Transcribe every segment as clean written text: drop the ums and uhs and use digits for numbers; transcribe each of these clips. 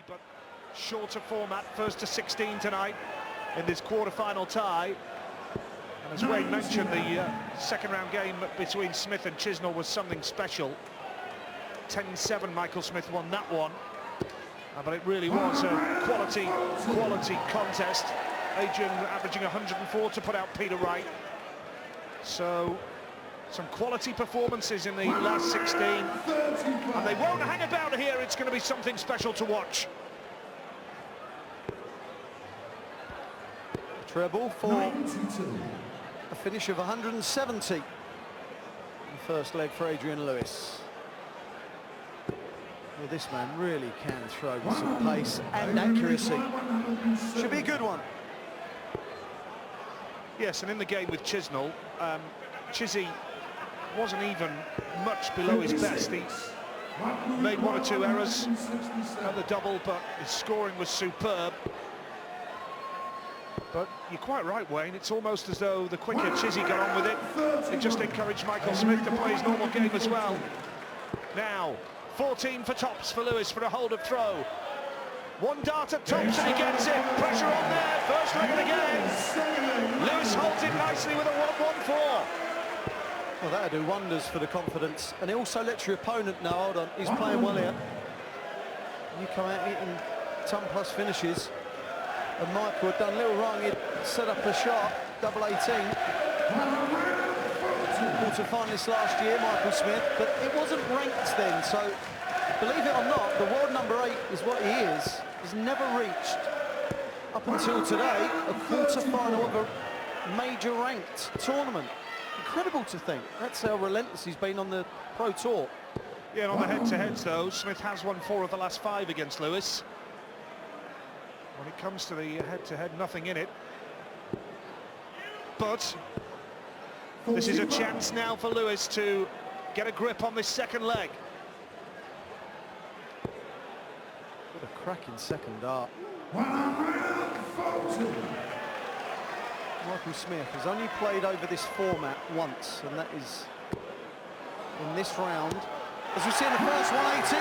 but shorter format, first to 16 tonight in this quarter-final tie. And as Wayne mentioned, the second-round game between Smith and Chisnall was something special. 10-7, Michael Smith won that one. But it really was a quality contest. Adrian averaging 104 to put out Peter Wright. So some quality performances in the last 16. And they won't hang about here. It's going to be something special to watch. Treble for a finish of 170. The first leg for Adrian Lewis. Well, this man really can throw with some pace and accuracy. Should be a good one. Yes, and in the game with Chisnall, Chizzy wasn't even much below his best. He made one or two errors at the double, but his scoring was superb. But you're quite right, Wayne, it's almost as though the quicker Chizzy got on with it, it just encouraged Michael Smith to play his normal game as well. Now, 14 for tops for Lewis for a hold of throw. One dart at tops and he gets it. Pressure on there, first leg of the game. Lewis holds it nicely with a 1-1-4. Well, that'll do wonders for the confidence. And it also lets your opponent know, hold on, he's playing well here. You come out hitting 10+ finishes. And Michael had done little wrong, he'd set up a shot, double 18. Quarter-finalist last year, Michael Smith, but it wasn't ranked then, so believe it or not, the world number 8 is what he is. He's never reached, up until today, a quarter-final of a major ranked tournament. Incredible to think. That's how relentless he's been on the Pro Tour. Yeah, and on the head-to-heads though, Smith has won 4 of the last 5 against Lewis. When it comes to the head-to-head, nothing in it. But this is a chance now for Lewis to get a grip on this second leg. What a cracking second dart. Michael Smith has only played over this format once, and that is in this round. As we see in the first 180,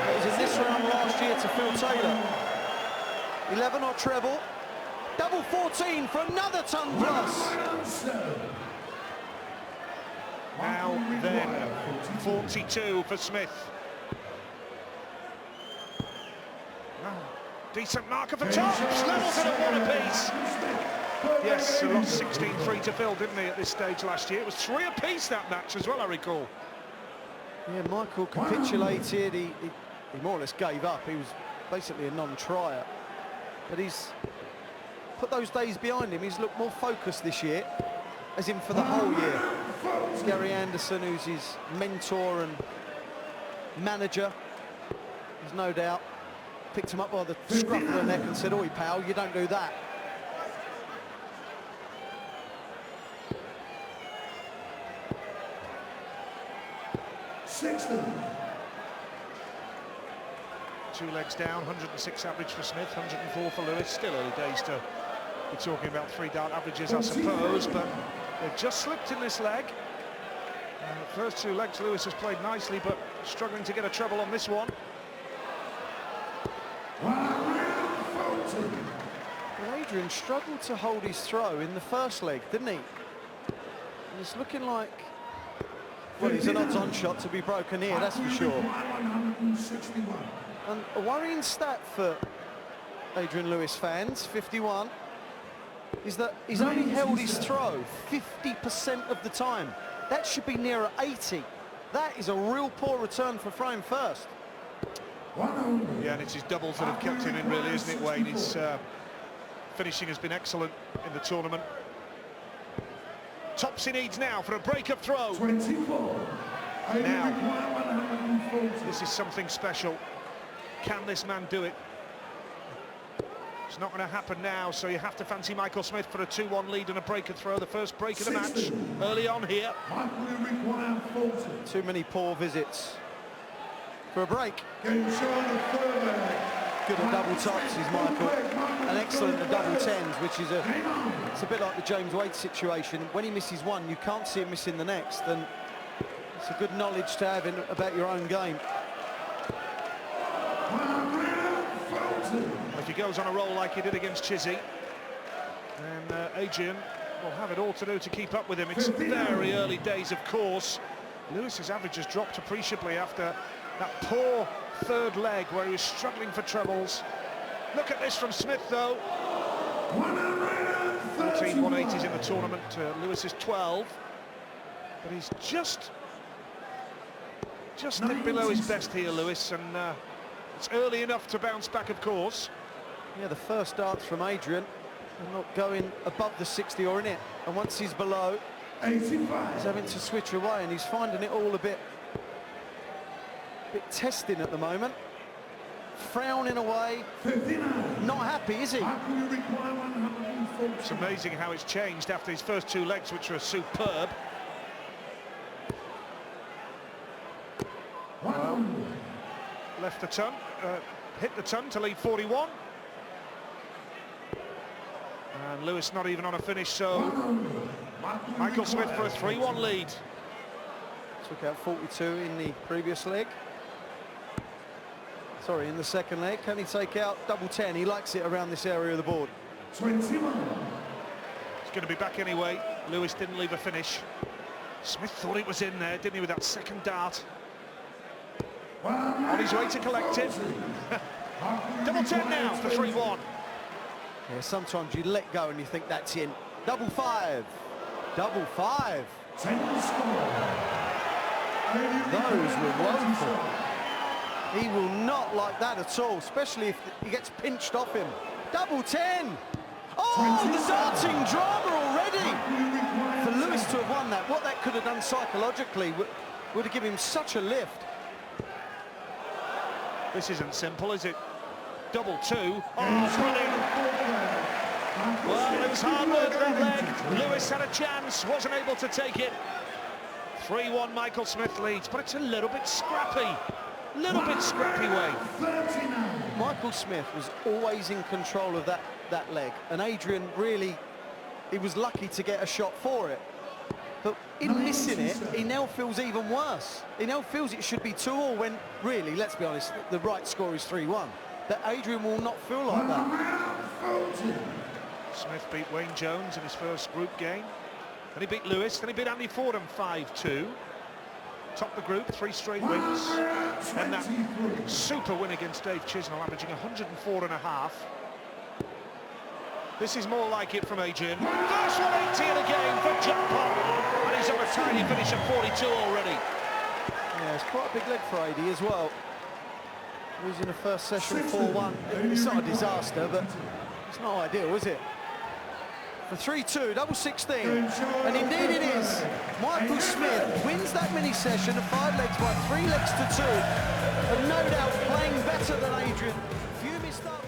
it was in this round last year to Phil Taylor. 11 or treble. Double 14 for another ton plus. Now then, 42 for Smith. Decent marker for tops, levels it at 1 apiece. Yes, he lost 16-3 to Phil, didn't he, at this stage last year? It was 3 apiece that match as well, I recall. Yeah, Michael capitulated, he more or less gave up. He was basically a non-trier. But he's put those days behind him. He's looked more focused this year, as in for the whole year. It's Gary Anderson, who's his mentor and manager, there's no doubt, picked him up by the scruff of the neck and said, "Oi, pal, you don't do that." Two legs down, 106 average for Smith, 104 for Lewis. Still early days to be talking about 3-dart averages, I suppose, but they've just slipped in this leg. The first 2 legs, Lewis has played nicely, but struggling to get a treble on this one. Well, Adrian struggled to hold his throw in the first leg, didn't he? And it's looking like, well, he's an odds-on shot to be broken here, that's for sure. And a worrying stat for Adrian Lewis fans, 51, is that he's only held his throw 50% of the time. That should be nearer 80. That is a real poor return for throwing first. Yeah, and it's his doubles that have kept him in, really, isn't it, Wayne? His finishing has been excellent in the tournament. Tops he needs now for a break-up throw. 24. Now, this is something special. Can this man do it? It's not going to happen now, so you have to fancy Michael Smith for a 2-1 lead and a break and throw, the first break of the match early on here. Too many poor visits for a break. Good at double tops is Michael, and excellent at double tens, which is it's a bit like the James Wade situation. When he misses one, you can't see him missing the next, and it's a good knowledge to have about your own game. If he goes on a roll like he did against Chizzy, then Adrian will have it all to do to keep up with him. It's very early days, of course. Lewis's average has dropped appreciably after that poor third leg where he was struggling for trebles. Look at this from Smith, though. 14 180s in the tournament. Lewis is 12, but he's just nipped below his best here, Lewis, and it's early enough to bounce back, of course. Yeah, the first darts from Adrian are not going above the 60 or in it, and once he's below, 85. He's having to switch away, and he's finding it all a bit testing at the moment. Frowning away, 59. Not happy, is he? It's amazing how it's changed after his first two legs, which were superb. Left the ton, hit the ton to lead 41. And Lewis not even on a finish, so Michael Smith for a 3-1 lead. Took out 42 in the previous leg. Sorry, in the second leg. Can he take out double 10? He likes it around this area of the board. 21. He's going to be back anyway. Lewis didn't leave a finish. Smith thought it was in there, didn't he, with that second dart? On his way to collect it. Double 10 now for 3-1. Yeah, sometimes you let go and you think that's in. Double 5. Double 5. 10 score. Those were woeful. He will not like that at all, especially if he gets pinched off him. Double 10. Oh, the darting drama already. For Lewis to have won that, what that could have done psychologically would have given him such a lift. This isn't simple, is it? Double 2. Oh, brilliant. Well, it was hard work that leg. Lewis had a chance, wasn't able to take it. 3-1 Michael Smith leads, but it's a little bit scrappy. Little bit scrappy way. Michael Smith was always in control of that leg, and Adrian really, he was lucky to get a shot for it. But in missing it, he now feels even worse. He now feels it should be 2-2 when really, let's be honest, the right score is 3-1. That Adrian will not feel like that. Smith beat Wayne Jones in his first group game. Then he beat Lewis, then he beat Andy Fordham 5-2. Topped the group, 3 straight wins. And that super win against Dave Chisnell, averaging 104.5. This is more like it from Adrian. First 180 in the game for jackpot. And he's on a tiny finish at 42 already. Yeah, it's quite a big leg for AD as well. Losing the first session 4-1. It's not a disaster, but it's not ideal, is it? For 3-2, double 16, and indeed it is. Michael Smith wins that mini session of 5 legs by 3 legs to 2, and no doubt playing better than Adrian. Few missed up.